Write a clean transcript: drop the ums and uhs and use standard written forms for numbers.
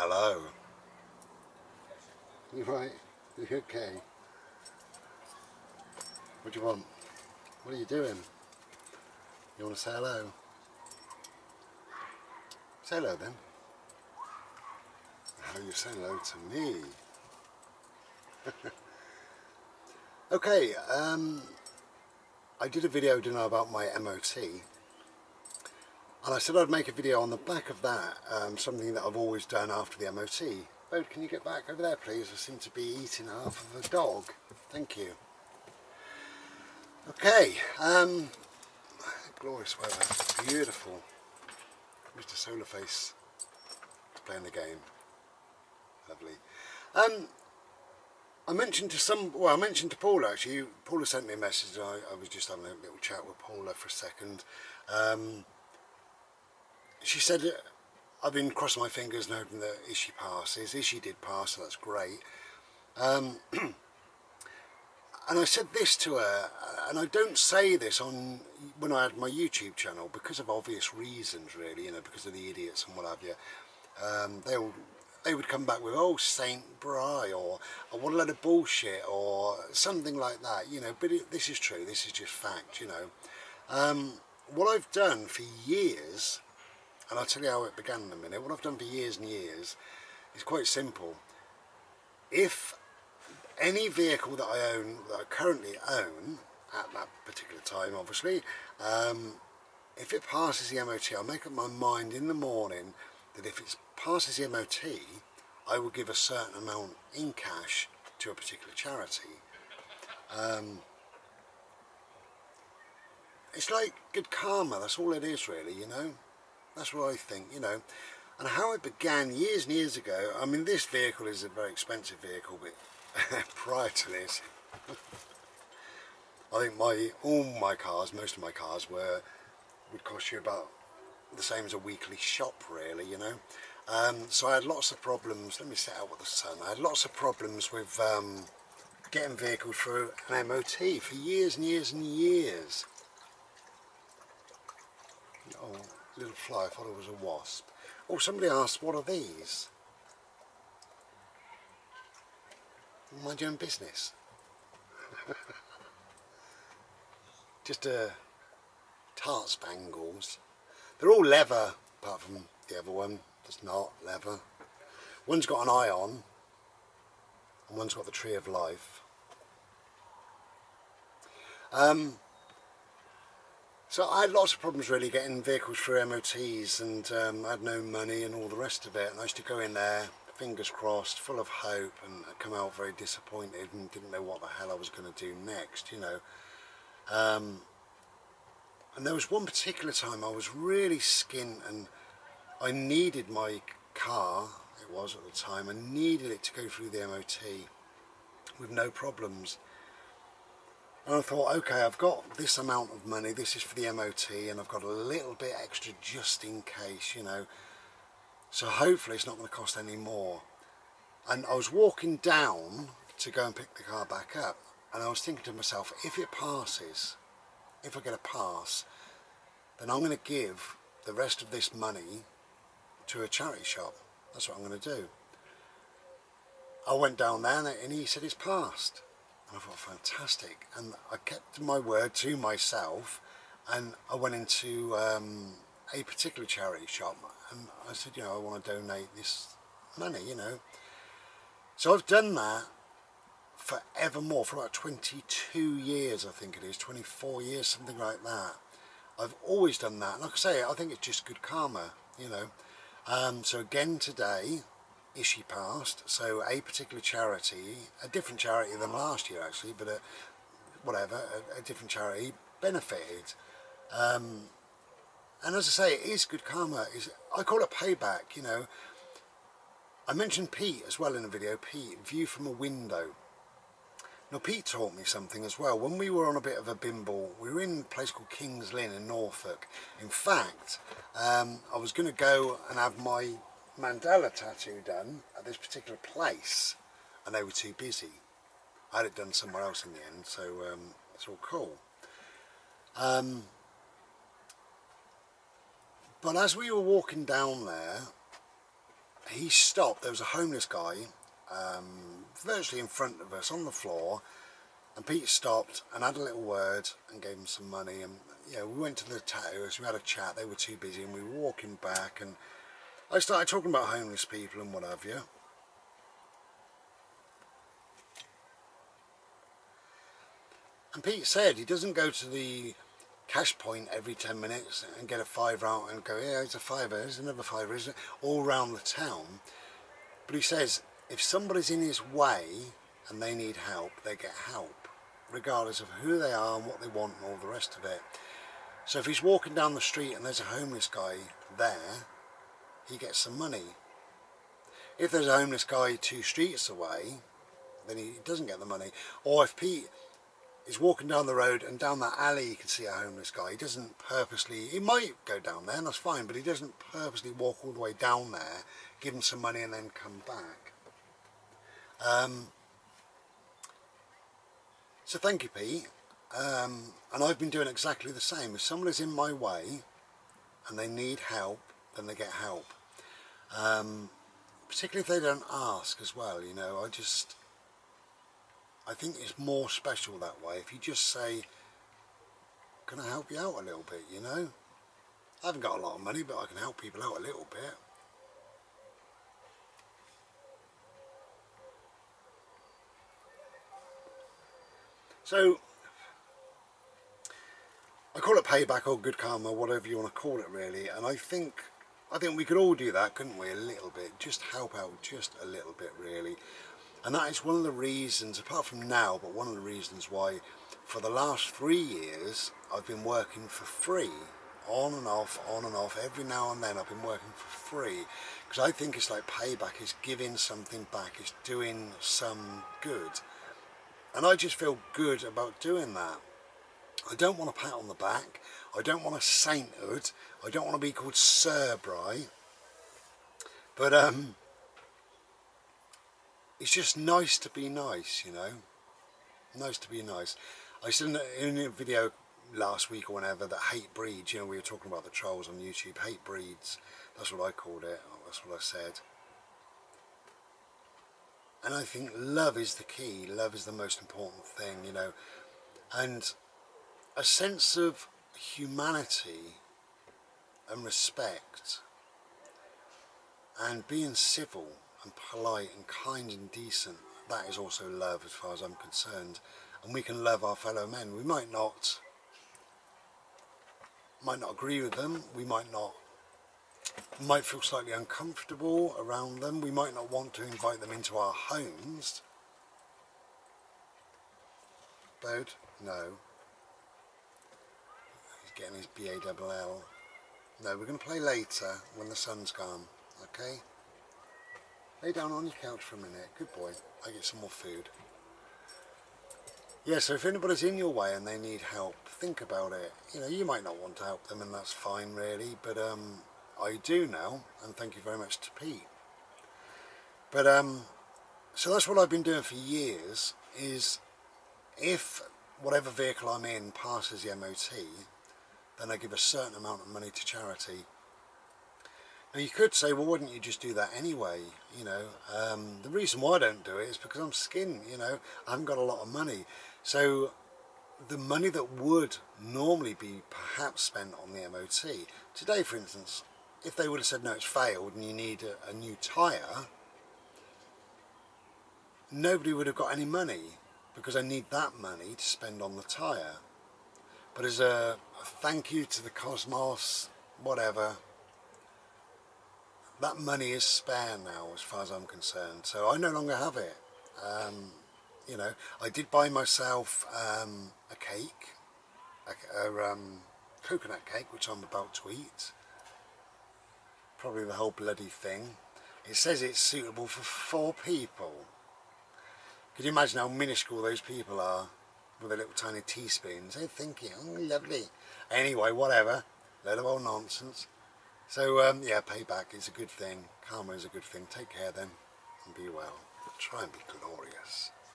Hello. You right? You okay? What do you want? What are you doing? You want to say hello? Say hello then. How you say hello to me? Okay, I did a video, didn't I, about my MOT, and I said I'd make a video on the back of that, something that I've always done after the MOT. Bode, can you get back over there please? I seem to be eating half of a dog. Thank you. Okay, glorious weather, beautiful. Mr. Solarface is playing the game. Lovely. I mentioned to Paula actually. Paula sent me a message. I was just having a little chat with Paula for a second. She said, I've been crossing my fingers and hoping that Ishi passes. Ishi did pass, so that's great. And I said this to her, and I don't say this on when I had my YouTube channel because of obvious reasons, really, you know, because of the idiots and what have you. They would come back with, oh, Saint Bry, or what a load of bullshit, or something like that, you know. But this is true, this is just fact, you know. What I've done for years, and I'll tell you how it began in a minute, what I've done for years and years is quite simple. If any vehicle that I own, that I currently own, at that particular time obviously, if it passes the MOT, I'll make up my mind in the morning that if it passes the MOT, I will give a certain amount in cash to a particular charity. It's like good karma, that's all it is really, you know. That's what I think, you know. And how it began years and years ago, I mean, this vehicle is a very expensive vehicle, but prior to this, I think most of my cars would cost you about the same as a weekly shop, really, you know. So I had lots of problems. Let me set out with the sun. I had lots of problems with getting vehicles through an MOT for years and years and years. Oh, little fly, I thought it was a wasp. Oh, somebody asked, what are these? Mind your own business. Just tart spangles. They're all leather, apart from the other one that's not leather. One's got an eye on, and one's got the tree of life. So I had lots of problems really getting vehicles through MOTs, and I had no money and all the rest of it, and I used to go in there, fingers crossed, full of hope, and I'd come out very disappointed and didn't know what the hell I was going to do next, you know. And there was one particular time I was really skint, and I needed my car, it was at the time, I needed it to go through the MOT with no problems. And I thought, okay, I've got this amount of money, this is for the MOT, and I've got a little bit extra just in case, you know. So hopefully it's not going to cost any more. And I was walking down to go and pick the car back up, and I was thinking to myself, if it passes, if I get a pass, then I'm going to give the rest of this money to a charity shop. That's what I'm going to do. I went down there and he said it's passed. And I thought, fantastic. And I kept my word to myself, and I went into a particular charity shop, and I said, you know, I want to donate this money, you know. So I've done that forevermore, for about 22 years, I think it is, 24 years, something like that. I've always done that. Like I say, I think it's just good karma, you know. So again today, Ishi passed, so a particular charity, a different charity than last year actually, but a different charity benefited. And as I say, it is good karma. I call it payback, you know. I mentioned Pete as well in the video, Pete, view from a window. Now Pete taught me something as well. When we were on a bit of a bimble, we were in a place called King's Lynn in Norfolk. In fact, I was going to go and have my mandala tattoo done at this particular place, and they were too busy. I had it done somewhere else in the end, so it's all cool. But as we were walking down there, he stopped. There was a homeless guy virtually in front of us on the floor, and Pete stopped and had a little word and gave him some money. And yeah, we went to the tattoos, we had a chat. They were too busy, and we were walking back, and I started talking about homeless people and what have you. And Pete said he doesn't go to the cash point every 10 minutes and get a fiver out and go, yeah, it's a fiver, there's another fiver, isn't it? All round the town. But he says if somebody's in his way and they need help, they get help, regardless of who they are and what they want and all the rest of it. So if he's walking down the street and there's a homeless guy there, he gets some money. If there's a homeless guy 2 streets away, then he doesn't get the money. Or if Pete is walking down the road and down that alley you can see a homeless guy, he doesn't purposely, he might go down there and that's fine, but he doesn't purposely walk all the way down there, give him some money and then come back. So thank you, Pete. And I've been doing exactly the same. If someone is in my way and they need help, then they get help. Particularly if they don't ask as well, you know. I think it's more special that way. If you just say, can I help you out a little bit, you know? I haven't got a lot of money, but I can help people out a little bit. So, I call it payback or good karma, whatever you want to call it really, and I think we could all do that, couldn't we, a little bit, just help out just a little bit really. And that is one of the reasons, apart from now, but one of the reasons why for the last 3 years I've been working for free, on and off, every now and then I've been working for free, because I think it's like payback, it's giving something back, it's doing some good. And I just feel good about doing that. I don't want a pat on the back, I don't want a sainthood, I don't want to be called Sir Bry, but it's just nice to be nice, you know, nice to be nice. I said in a video last week or whenever that hate breeds, you know, we were talking about the trolls on YouTube, hate breeds, that's what I called it, that's what I said. And I think love is the key, love is the most important thing, you know, and a sense of humanity and respect and being civil and polite and kind and decent, that is also love as far as I'm concerned. And we can love our fellow men. We might not agree with them, we might feel slightly uncomfortable around them, we might not want to invite them into our homes. Bode? No. He's getting his B-A-double-L. No, we're going to play later when the sun's gone, okay? Lay down on your couch for a minute, good boy. I get some more food. Yeah, so if anybody's in your way and they need help, think about it. You know, you might not want to help them and that's fine really, but I do now, and thank you very much to Pete. But so that's what I've been doing for years, is if whatever vehicle I'm in passes the MOT, then I give a certain amount of money to charity. Now you could say, well, wouldn't you just do that anyway, you know? The reason why I don't do it is because I'm skint, you know, I haven't got a lot of money. So the money that would normally be perhaps spent on the MOT, today for instance, if they would have said no, it's failed and you need a new tyre, nobody would have got any money because I need that money to spend on the tyre. But as a thank you to the cosmos, whatever, that money is spare now as far as I'm concerned, so I no longer have it. You know, I did buy myself a cake, a coconut cake, which I'm about to eat. Probably the whole bloody thing. It says it's suitable for 4 people. Could you imagine how minuscule those people are with their little tiny teaspoons? They're thinking, oh lovely. Anyway, whatever, load of old nonsense. So yeah, payback is a good thing, karma is a good thing. Take care then, and be well. Try and be glorious.